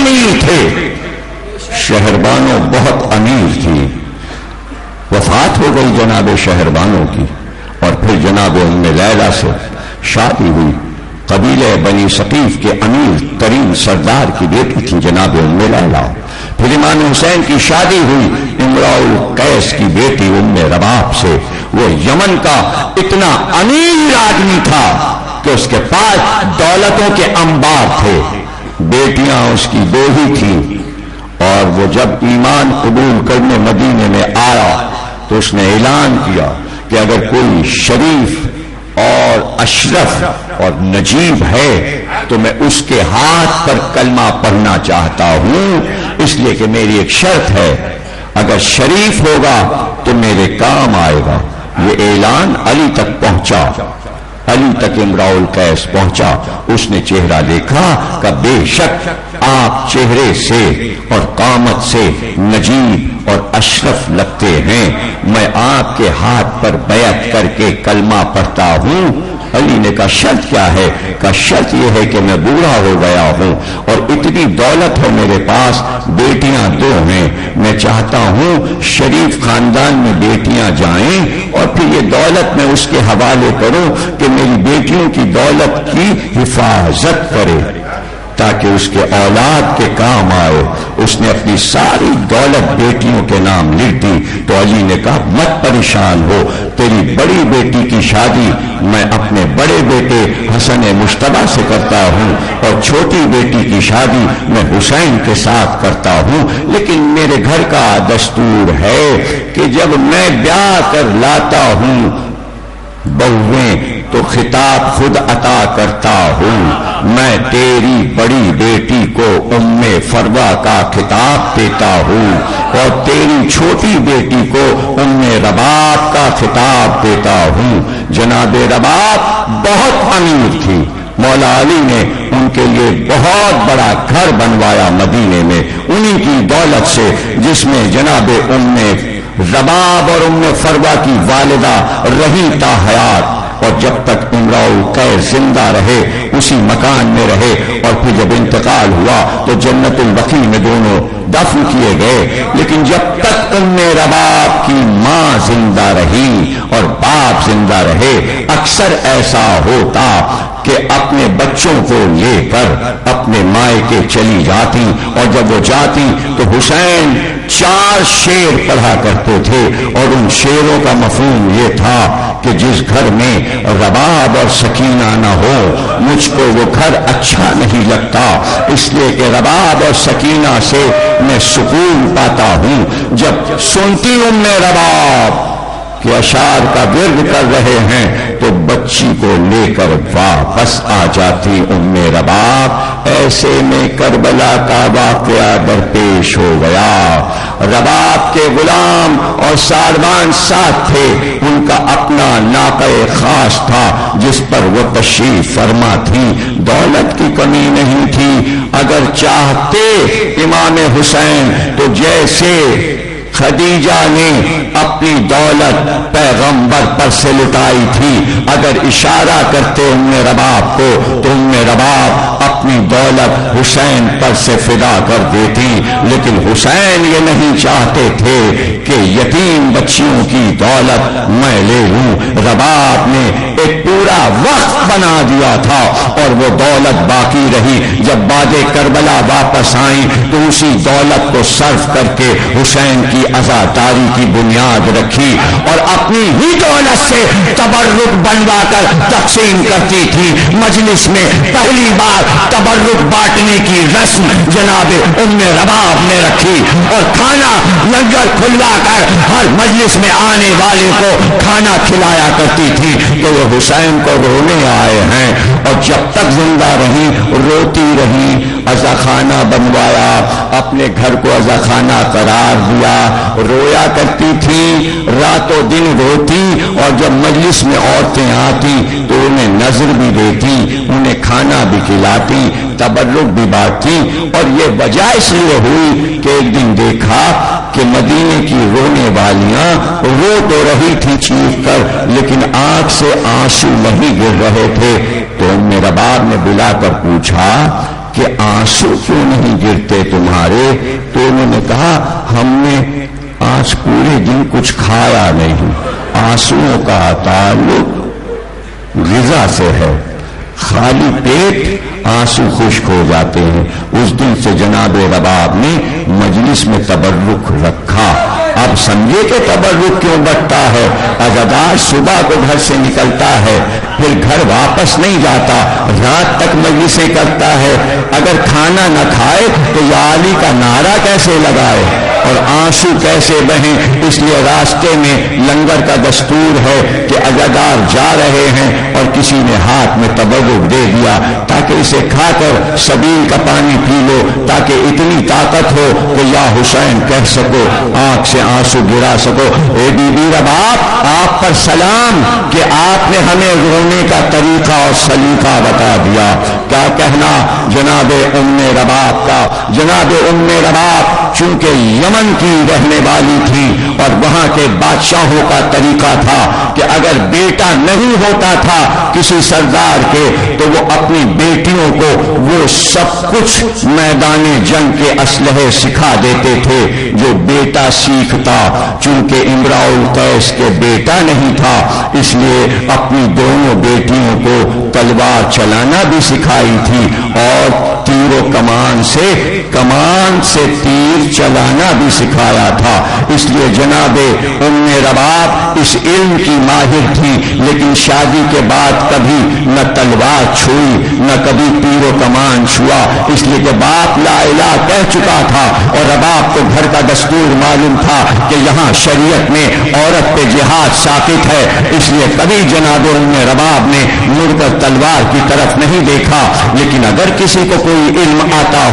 امیر تھے، شہربانو بہت امیر تھی. وفات ہو گئی جناب شہربانو کی، اور پھر جناب ام لیلہ سے شادی ہوئی. قبیلہ بنی ثقیف کے امیر ترین سردار کی بیٹی تھی جناب ام لیلہ. پھر امام حسین کی شادی ہوئی امراء القیس کی بیٹی ام رباب سے. وہ یمن کا اتنا امیر آدمی تھا کہ اس کے پاس دولتوں کے انبار تھے. بیٹیاں اس کی 2 ہی تھیں، اور وہ جب ایمان قبول کرنے مدینے میں آیا تو اس نے اعلان کیا کہ اگر کوئی شریف اور اشرف اور نجیب ہے تو میں اس کے ہاتھ پر کلمہ پڑھنا چاہتا ہوں، اس لیے کہ میری ایک شرط ہے، اگر شریف ہوگا تو میرے کام آئے گا. یہ اعلان علی تک پہنچا، علی تک امراء القیس پہنچا. اس نے چہرہ دیکھا کہ بے شک آپ چہرے سے اور قامت سے نجیب اور اشرف لگتے ہیں، میں آپ کے ہاتھ پر بیعت کر کے کلمہ پڑھتا ہوں. علی نے کہا شرط کیا ہے؟ کہا شرط یہ ہے کہ میں بوڑھا ہو گیا ہوں اور اتنی دولت ہے میرے پاس، بیٹیاں 2 ہیں، میں چاہتا ہوں شریف خاندان میں بیٹیاں جائیں اور پھر یہ دولت میں اس کے حوالے کروں کہ میری بیٹیوں کی دولت کی حفاظت کرے تاکہ اس کے اولاد کے کام آئے. اس نے اپنی ساری دولت بیٹیوں کے نام لکھ دی. تو علی نے کہا مت پریشان ہو، تیری بڑی بیٹی کی شادی میں اپنے بڑے بیٹے حسن مجتبی سے کرتا ہوں اور چھوٹی بیٹی کی شادی میں حسین کے ساتھ کرتا ہوں، لیکن میرے گھر کا دستور ہے کہ جب میں بیاہ کر لاتا ہوں بہویں تو خطاب خود عطا کرتا ہوں. میں تیری بڑی بیٹی کو ام فروا کا خطاب دیتا ہوں اور تیری چھوٹی بیٹی کو ام رباب کا خطاب دیتا ہوں. جناب رباب بہت امیر تھی. مولا علی نے ان کے لیے بہت بڑا گھر بنوایا مدینے میں انہی کی دولت سے، جس میں جناب ام رباب اور ام فروا کی والدہ رہی تا حیات، اور جب تک امراء القیس زندہ رہے اسی مکان میں رہے، اور پھر جب انتقال ہوا تو جنت البقیع میں دونوں دفن کیے گئے. لیکن جب تک ام رباب کی ماں زندہ رہی اور باپ زندہ رہے، اکثر ایسا ہوتا کہ اپنے بچوں کو لے کر اپنے مائکے چلی جاتی، اور جب وہ جاتی تو حسین 4 شعر پڑھا کرتے تھے، اور ان شعروں کا مفہوم یہ تھا کہ جس گھر میں رباب اور سکینہ نہ ہو مجھ کو وہ گھر اچھا نہیں لگتا، اس لیے کہ رباب اور سکینہ سے میں سکون پاتا ہوں. جب سنتی ہوں میں رباب کہ اشعار کا ورد کر رہے ہیں تو بچی کو لے کر واپس آ جاتی ام رباب. ایسے میں کربلا کا واقعہ درپیش ہو گیا. رباب کے غلام اور ساروان ساتھ تھے، ان کا اپنا ناقہ خاص تھا جس پر وہ تشریف فرما تھی. دولت کی کمی نہیں تھی، اگر چاہتے امام حسین تو جیسے خدیجہ نے اپنی دولت پیغمبر پر سے لٹائی تھی، اگر اشارہ کرتے ام رباب کو تو ام رباب اپنی دولت حسین پر سے فدا کر دیتی. لیکن حسین یہ نہیں چاہتے تھے کہ یتیم بچیوں کی دولت میں لے لوں. رباب نے ایک پورا وقت بنا دیا تھا اور وہ دولت باقی رہی. جب بعد کربلا واپس آئیں تو اسی دولت کو صرف کر کے حسین کی عزاداری کی بنیاد رکھی اور اپنی ہی دولت سے تبرک بنوا کر تقسیم کرتی تھی. مجلس میں پہلی بار تبرک بانٹنے کی رسم جناب ام رباب نے رکھی اور کھانا لنگر کھلوا کر ہر مجلس میں آنے والے کو کھانا کھلایا کرتی تھی. تو وہ حسین کو رونے آئے ہیں اور جب تک زندہ رہی روتی رہی. عزا خانہ بنوایا، اپنے گھر کو عزا خانہ قرار دیا، رویا کرتی تھی، رات و دن روتی، اور جب مجلس میں عورتیں آتی تو انہیں نظر بھی دیتی، انہیں کھانا بھی کھلاتی، تبرک بھی بانٹتی. اور یہ وجہ اس لیے ہوئی کہ ایک دن دیکھا کہ مدینے کی رونے والیاں رو تو رہی تھی چیخ کر لیکن آنکھ سے آنسو نہیں گر رہے تھے. تو ام رباب نے بلا کر پوچھا کہ آنسو کیوں نہیں گرتے تھے تمہارے تو انہوں نے کہا ہم نے آج پورے دن کچھ کھایا نہیں. آنسوؤں کا تعلق غذا سے ہے. خالی پیٹ آنسو خشک ہو جاتے ہیں. اس دن سے جناب رباب نے مجلس میں تبرک رکھا. اب سمجھے کہ تبرک کیوں بڑھتا ہے. عزادار صبح کو گھر سے نکلتا ہے, پھر گھر واپس نہیں جاتا, رات تک مجلسیں کرتا ہے. اگر کھانا نہ کھائے تو یا علی کا نعرہ کیسے لگائے اور آنسو کیسے بہیں. اس لیے راستے میں لنگر کا دستور ہے کہ عزادار جا رہے ہیں اور کسی نے ہاتھ میں تبرک دے دیا تاکہ اسے کھا کر سبیل کا پانی پی لو, تاکہ اتنی طاقت ہو کہ یا حسین کہہ سکو, آنکھ سے آنسو گرا سکو. اے بی بی رباب آپ پر سلام کہ آپ نے ہمیں رونے کا طریقہ اور سلیقہ بتا دیا. کیا کہنا جناب ام رباب کا. جناب ام رباب چونکہ یمن کی رہنے والی تھی اور وہاں کے بادشاہوں کا طریقہ تھا کہ اگر بیٹا نہیں ہوتا تھا کسی سردار کے تو وہ اپنی بیٹیوں کو وہ سب کچھ میدان جنگ کے اسلحے سکھا دیتے تھے جو بیٹا سیکھتا. چونکہ امراء القیس کے بیٹا نہیں تھا اس لیے اپنی دونوں بیٹیوں کو تلوار چلانا بھی سکھائی تھی اور تیر و کمان سے تیر چلانا بھی سکھایا تھا. اس لیے جناب ام رباب اس علم کی ماہر تھی, لیکن شادی کے بعد کبھی نہ تلوار چھوئی نہ کبھی تیر و کمان چھوا. اس لیے کہ باپ لا الہ کہہ چکا تھا اور رباب کو گھر کا دستور معلوم تھا کہ یہاں شریعت میں عورت پہ جہاد ساقط ہے. اس لیے کبھی جناب ام رباب نے مڑ کر تلوار کی طرف نہیں دیکھا. لیکن اگر کسی کو کوئی علم آتا